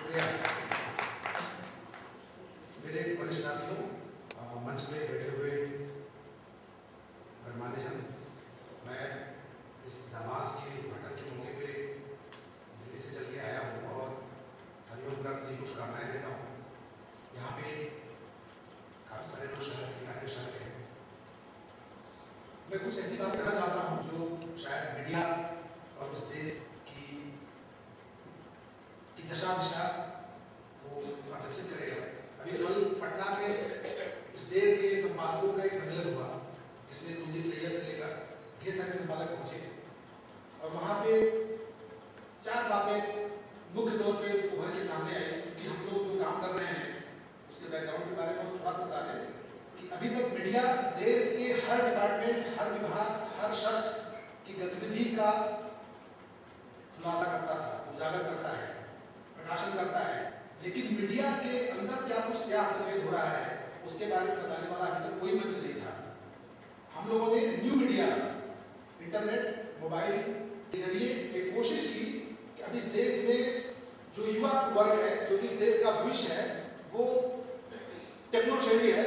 शुक्रिया। मेरे वरिष्ठ साथियों, मंच में बैठे हुए गणमान्य जन, मैं इस नमाज के उद्घाटन के मौके पे दिल्ली से चल के आया हूँ और हरिओम गर्ग जी को शुभकामनाएं देता हूँ। यहाँ पे काफ़ी सारे लोग शहर के किनारे शहर हैं। मैं कुछ ऐसी बात करना चाहता हूँ जो शायद मीडिया और उस देश की दशा दिशा को प्रदर्शित करेगा। अभी कल पटना में इस देश के संपादकों का एक सम्मेलन हुआ जिसमें कुलदीप नैयर से लेकर ढेर सारे संपादक पहुंचे और वहाँ पे 4 बातें मुख्य तौर पे उभर के सामने आई। क्योंकि हम लोग जो काम कर रहे हैं उसके बैकग्राउंड के बारे में थोड़ा सा बता दें कि अभी तक मीडिया देश के हर डिपार्टमेंट, हर विभाग, हर शख्स की गतिविधि का खुलासा करता था, उजागर करता है, प्रकाशन करता है, लेकिन मीडिया के अंदर क्या कुछ स्याह सफेद हो रहा है उसके बारे में बताने वाला अभी तक कोई मंच नहीं था। हम लोगों ने न्यू मीडिया, इंटरनेट, मोबाइल के जरिए एक कोशिश की कि अभी इस देश में जो युवा वर्ग है, जो इस देश का भविष्य है, वो टेक्नोसेवी है,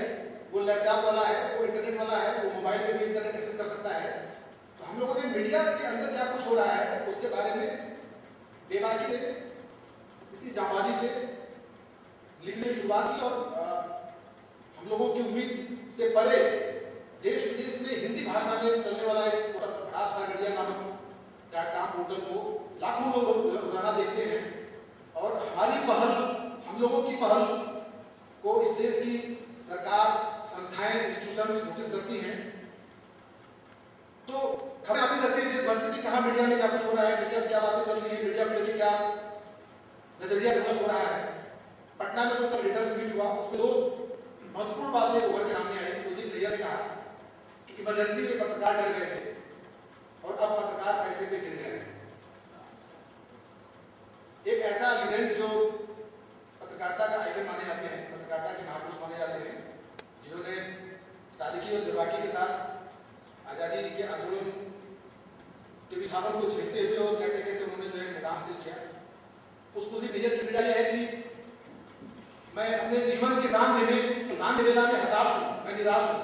वो लैपटॉप वाला है, वो इंटरनेट वाला है, वो मोबाइल पे भी इंटरनेट एक्सेस कर सकता है। तो हम लोगों ने मीडिया के अंदर क्या कुछ हो रहा है उसके बारे में बेबाकी से, इसी जाबाजी से लिखने की शुरुआत की और हम लोगों की उम्मीद से परे देश विदेश में हिंदी भाषा में चलने वाला इस भड़ास मीडिया नामक .com पोर्टल को लाखों लोग रोजाना देखते हैं और हमारी पहल, हम लोगों की पहल को इस देश की सरकार, संस्थाएं, इंस्टीट्यूशंस नोटिस करती हैं। तो खबरें आती रहती है देश भर से कि कहाँ मीडिया में क्या कुछ हो रहा है, मीडिया में क्या बातें चल रही है, मीडिया को लेकर क्या नजरिया डेवलप हो रहा है। पटना में जो कल लीडर्स मीट हुआ उसमें 2 महत्वपूर्ण बातें उभर के सामने आई। कुलदीप नैयर ने कहा कि इमरजेंसी में पत्रकार डर गए थे और अब पत्रकार पैसे पे गिर गए हैं। एक ऐसा लीजेंड जो पत्रकारिता का आइकन माने जाते हैं, पत्रकारिता के महापुरुष माने जाते हैं, जिन्होंने सादगी और बेबाकी के साथ आज़ादी के आंदोलन के विस्थापन को झेलते हुए और कैसे कैसे उन्होंने जो है मुकाम हासिल किया। उस कुलदीप नैयर की पीड़ा यह है कि मैं अपने जीवन के शांत वेला में हताश हूँ, मैं निराश हूँ।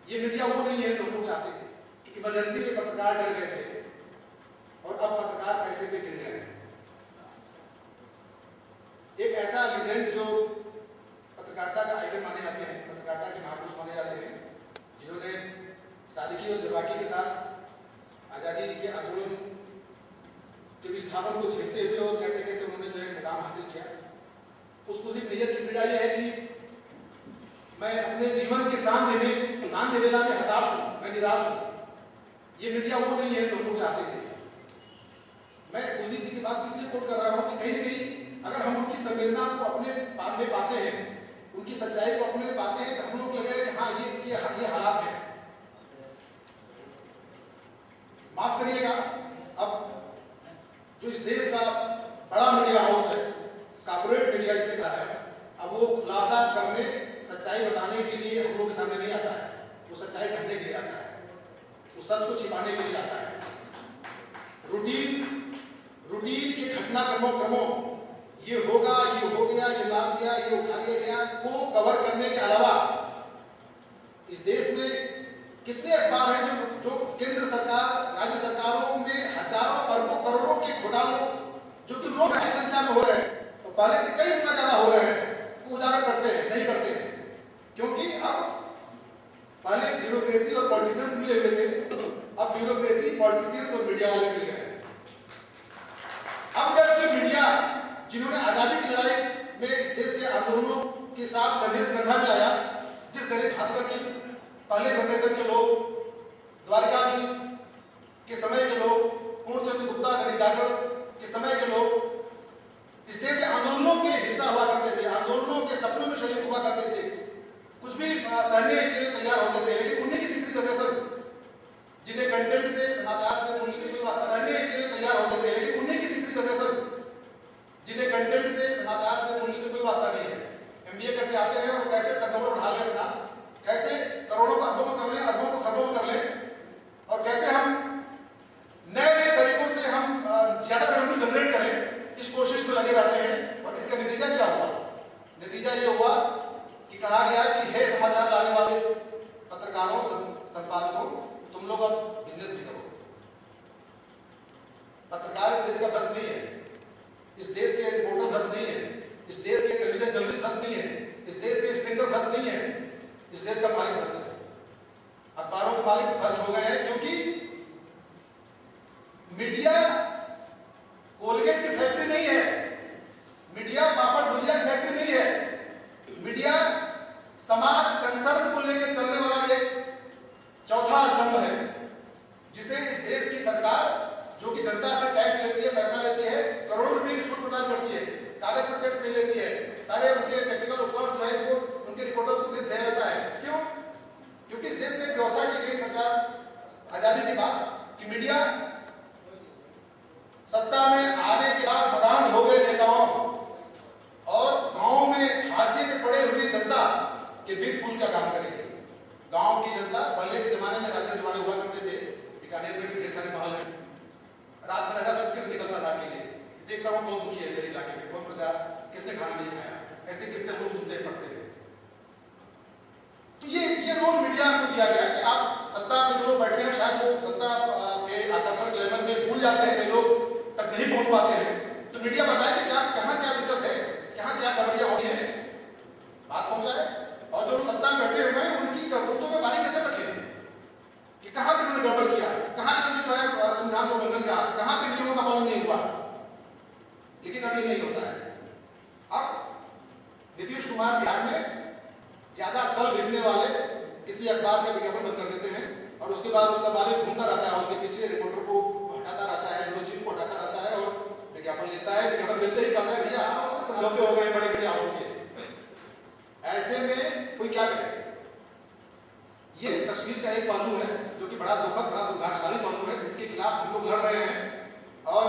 ये मीडिया वो नहीं है जो हम लोग चाहते थे कि इमरजेंसी में पत्रकार डर गए थे और अब पत्रकार पैसे पे गिर गए हैं। एक ऐसा लीजेंड जो पत्रकारिता का आइकन माने जाते हैं, पत्रकारिता के महापुरुष माने जाते हैं, जिन्होंने सादगी और बेबाकी के साथ आज़ादी के आंदोलन के विस्थापन को झेलते हुए और कैसे कैसे उन्होंने जो है मुकाम हासिल किया। उस कुलदीप नैयर की पीड़ा यह है कि मैं अपने जीवन के शांत वेला में हताश हूँ, मैं निराश हूँ। ये मीडिया वो नहीं है जो हम लोग चाहते थे। मैं कुलदीप जी की बात इसलिए कोट कर रहा हूँ कि कहीं न कहीं अगर हम उनकी संवेदना को अपने में पाते हैं, उनकी सच्चाई को अपने में पाते हैं, तो हम लोग लगेगा कि हाँ ये हालात है। माफ करिएगा, अब जो इस देश का बड़ा मीडिया हाउस है, कॉर्पोरेट मीडिया जिसे कहा है, अब वो खुलासा करने, सच्चाई बताने के लिए हम लोग के सामने नहीं आता है। वो सच्चाई ढकने के लिए आता है, वो सच को छिपाने के लिए आता है। रूटीन के घटनाक्रमों ये होगा, ये हो गया, ये मार दिया, ये उठा लिया गया को कवर करने के अलावा इस देश में कितने अखबार हैं जो केंद्र सरकार, राज्य सरकारों में हजारों अरबों करोड़ों के घोटालों जो कि रोज बड़ी संख्या में हो रहे हैं, तो पहले से कई गुना ज्यादा हो रहे हैं, वो उजागर करते हैं, नहीं करते हैं। क्योंकि अब पहले ब्यूरोक्रेसी और पॉलिटिशियंस मिले हुए थे, अब ब्यूरोक्रेसी, पॉलिटिशियंस और मीडिया वाले मिल गए। अब जबकि मीडिया जिन्होंने आजादी की लड़ाई में इस देश के आंदोलनों के साथ कंधे से कंधा मिलाया, जिस दैनिक भास्कर की पहले जनरेशन के लोग, द्वारका जी के समय के लोग, पूर्णचंद्र गुप्ता, दैनिक जागरण के समय के लोग इस देश के आंदोलनों के हिस्सा हुआ करते थे, आंदोलनों के सपनों में शरीक हुआ करते थे, कुछ भी सहने के लिए तैयार होते थे। लेकिन उन्हीं की तीसरी जनरेशन जिन्हें कंटेंट से, समाचार से, मूल्य से कोई वास्ता सहने के लिए तैयार होते थे, लेकिन उन्हीं की तीसरी जनरेशन जिन्हें कंटेंट से, समाचार से, मूल्य से कोई वास्ता नहीं है, MBA करके आते हैं और कैसे टर्नओवर बढ़ा लें अपना, कैसे करोड़ों को अरबों में कर लें, अरबों को खरबों में कर लें और कैसे नतीजा ये हुआ कि कहा गया कि हे समाचार लाने वाले पत्रकारों, संपादकों, तुम लोग अब बिजनेस भी करो। पत्रकार इस देश का भ्रष्ट नहीं है, इस देश के रिपोर्टर भ्रष्ट नहीं है, इस देश के टेलीविजन जर्नलिस्ट भ्रष्ट नहीं है, इस देश के स्टैंडर्ड भ्रष्ट नहीं है, इस देश का मालिक भ्रष्ट है। अखबारों के मालिक भ्रष्ट हो गए हैं क्योंकि मीडिया कोलगेट की फैक्ट्री नहीं है, मीडिया पापड़ भुजिया की फैक्ट्री नहीं है, मीडिया समाज कंसर्न को लेकर चलने वाला एक चौथा स्तंभ है, जिसे इस देश की सरकार, जो कि जनता से टैक्स लेती है, पैसा लेती है, करोड़ों रुपए की छूट प्रदान करती है, कागज पर टैक्स नहीं लेती है, सारे उनके टेक्निकल उपकरण जो है वो उनके रिपोर्टर्स को देश भेजा जाता है। क्यों? क्योंकि इस देश में एक व्यवस्था की गई सरकार आजादी के बाद कि मीडिया सत्ता में आने के बाद बदान हो गए नेताओं और गांव में हाशिए पे पड़े हुई जनता के बीच पुल का काम करेगी। गांव की जनता, पहले के जमाने में राजा रजवाड़े हुआ करते थे, बीकानेर में भी ढेर सारे महल हैं, रात में राजा छुपके से निकलता था के लिए, देखता हूँ कौन दुखी है मेरे इलाके में, कौन प्रसाद, किसने खाना नहीं खाया, ऐसे किससे हम लोग सुनते पढ़ते हैं। तो ये रोल मीडिया को दिया गया कि आप सत्ता में जो लोग बैठे हैं शायद वो सत्ता के आकर्षण लेवल में भूल जाते हैं, वे लोग तक नहीं पहुंच पाते हैं, तो मीडिया बताए कि क्या कहाँ क्या दिक्कत है, कहाँ क्या गड़बड़ियां हो रही है, बात पहुंचाए। और जो सत्ता में बैठे हुए हैं उनकी करतूतों में बारीक नजर रखें कि कहाँ पे उन्होंने गड़बड़ किया, कहाँ इन्होंने जो है संविधान का उल्लंघन किया, कहाँ पे नियमों का पालन नहीं हुआ। लेकिन अब ये नहीं होता है। अब नीतीश कुमार बिहार में ज्यादा तल गिरने वाले किसी अखबार का विज्ञापन बंद कर देते हैं और उसके बाद उसका मालिक घूमता रहता है, उसके पीछे रिपोर्टर को हटाता रहता है, ब्यूरो चीफ को हटाता रहता है और विज्ञापन लेता है। विज्ञापन मिलते ही कहता है भैया उससे समझौते हो गए बड़े बड़े हाउसों के। ऐसे में कोई क्या करे? ये तस्वीर का एक पहलू है जो कि बड़ा दुखद, बड़ा दुर्भाग्यशाली पहलू है, जिसके खिलाफ हम लोग लड़ रहे हैं। और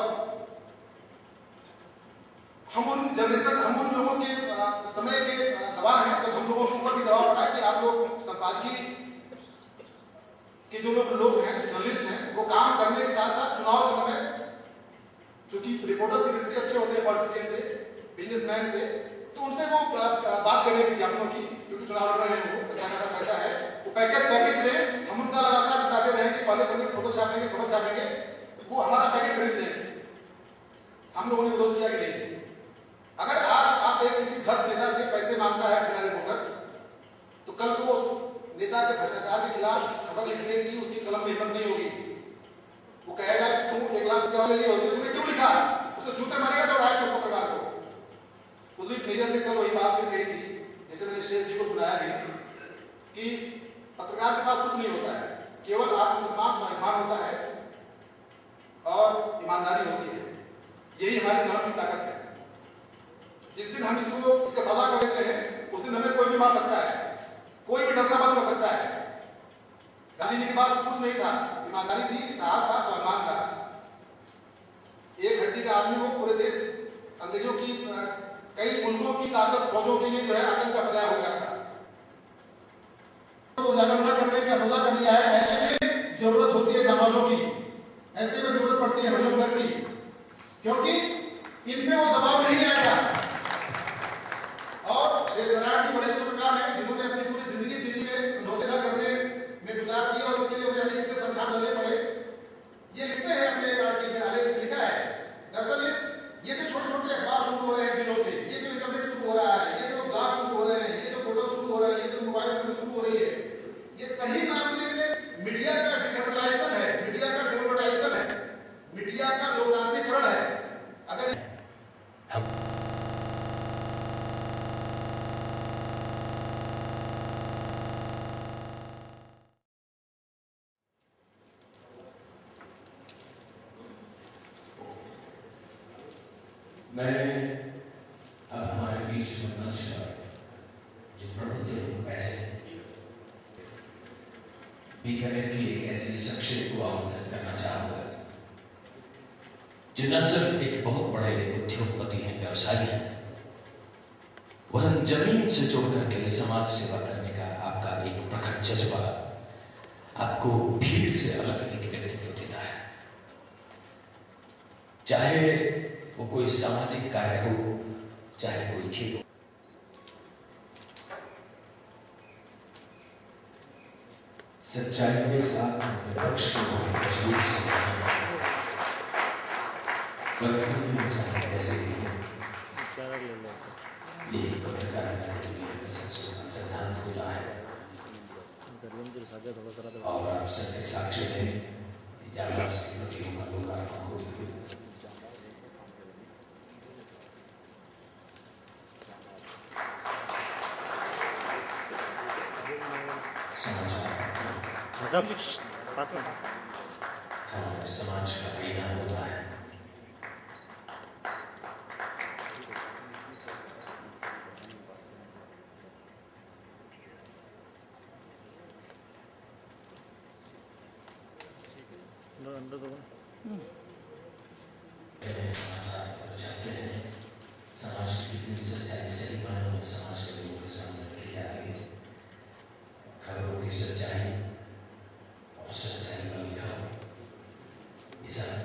हम उन जनरेशन, हम उन लोगों के समय के गवाह हैं जब हम लोगों के ऊपर भी दबाव पड़ा कि आप लोग संपादकीय के जो लोग हैं, जो जर्नलिस्ट हैं, वो काम करने के साथ साथ चुनाव के समय, चूंकि रिपोर्टर्स के रिश्ते अच्छे होते हैं पॉलिटिशियन से, बिजनेसमैन से, तो उनसे वो बात करें विज्ञापनों की, क्योंकि चुनाव लड़ रहे हैं, वो अच्छा खासा पैसा है, वो पैकेज लें, हम उनका लगातार जिताते रहें कि पहले पहले फोटो छापेंगे, खबर छापेंगे, वो हमारा पैकेज खरीद लें। हम लोगों ने विरोध किया कि नहीं। अगर आज आप एक किसी भ्रष्ट नेता से पैसे मांगता है बिना रिपोर्टर, तो कल को उस नेता के भ्रष्टाचार के खिलाफ खबर लिखने की उसकी कलम में हिम्मत नहीं होगी। वो कहेगा कि तुम 1 लाख रुपया वाले लिए होते, तुमने क्यों लिखा? उसको जूते मारेगा जो राय उस पत्रकार को। कुलदीप निजर ने कल वही बात फिर कही थी, जैसे मैंने शेर जी को सुनाया भी, कि पत्रकार के पास कुछ नहीं होता है, केवल आत्मसम्मान, स्वाभिमान होता है और ईमानदारी होती है। यही हमारी कलम की ताकत है। जिस दिन हम इसका सौदा कर लेते हैं, उस दिन हमें कोई भी मार सकता है, कोई भी डरना बंद कर सकता है। गांधी जी के पास कुछ नहीं था, ईमानदारी थी, साहस था, स्वाभिमान था। एक हड्डी का आदमी वो पूरे देश, अंग्रेजों की कई मुल्कों की ताकत, फौजों के लिए जो है आतंक का पर्याय हो गया था। तो जागरूकता करने का सौदा करने आया है। ऐसे में जरूरत होती है जाबाजों की, ऐसे में जरूरत पड़ती है हजम की, क्योंकि इनमें वो दबाव नहीं आएगा। और शेष नारायण जी वरिष्ठ पत्रकार हैं, जिन्होंने अपनी पूरी जिंदगी दिल्ली में समझौते न करने में गुजार किया और उसके लिए उन्हें कितने संघर्ष करने पड़े, ये लिखते हैं अपने आर्टिकल में, आलेख में लिखा है। दरअसल ये जो छोटे छोटे अखबार शुरू हो रहे हैं जिलों से, ये जो इंटरनेट शुरू हो रहा है, ये जो ब्लॉग शुरू हो रहे हैं, ये जो पोर्टल शुरू हो रहे हैं, ये जो मोबाइल शुरू हो रही है, ये सही मामले में मीडिया का डिसेंट्रलाइजेशन है, मीडिया का डेमोक्रेटाइजेशन है, मीडिया का लोकतांत्रिकरण है। अगर हम मैं अब हमारे बीच में मंच पर जो प्रबुद्ध लोग बैठे हैं, बीकानेर की एक ऐसी शख्सियत को आमंत्रित करना चाहूंगा जो न सिर्फ एक बहुत बड़े उद्योगपति हैं, व्यवसायी हैं, वरन जमीन से जोड़ करके समाज सेवा करने का आपका एक प्रखर जज्बा आपको भीड़ से अलग एक व्यक्तित्व देता है। चाहे वो कोई सामाजिक कार्य हो, चाहे कोई खेल हो। सच्चाई के साथ विपक्ष को मजबूत समझना, परिस्थिति में चाहे कैसे भी हो, ये पत्रकारिता के लिए सबसे बड़ा सिद्धांत होता है। और आप सबके साक्ष्य हैं इजाजत की प्रतियों का लोकार्पण होते हुए हमारे समाज का आईना होता है। समाज की सच्चाई सही मायनों में समाज के लोगों के सामने रखी जाती है। खबरों की सच्चाई और सच्चाई पर लिखा हो, ये सब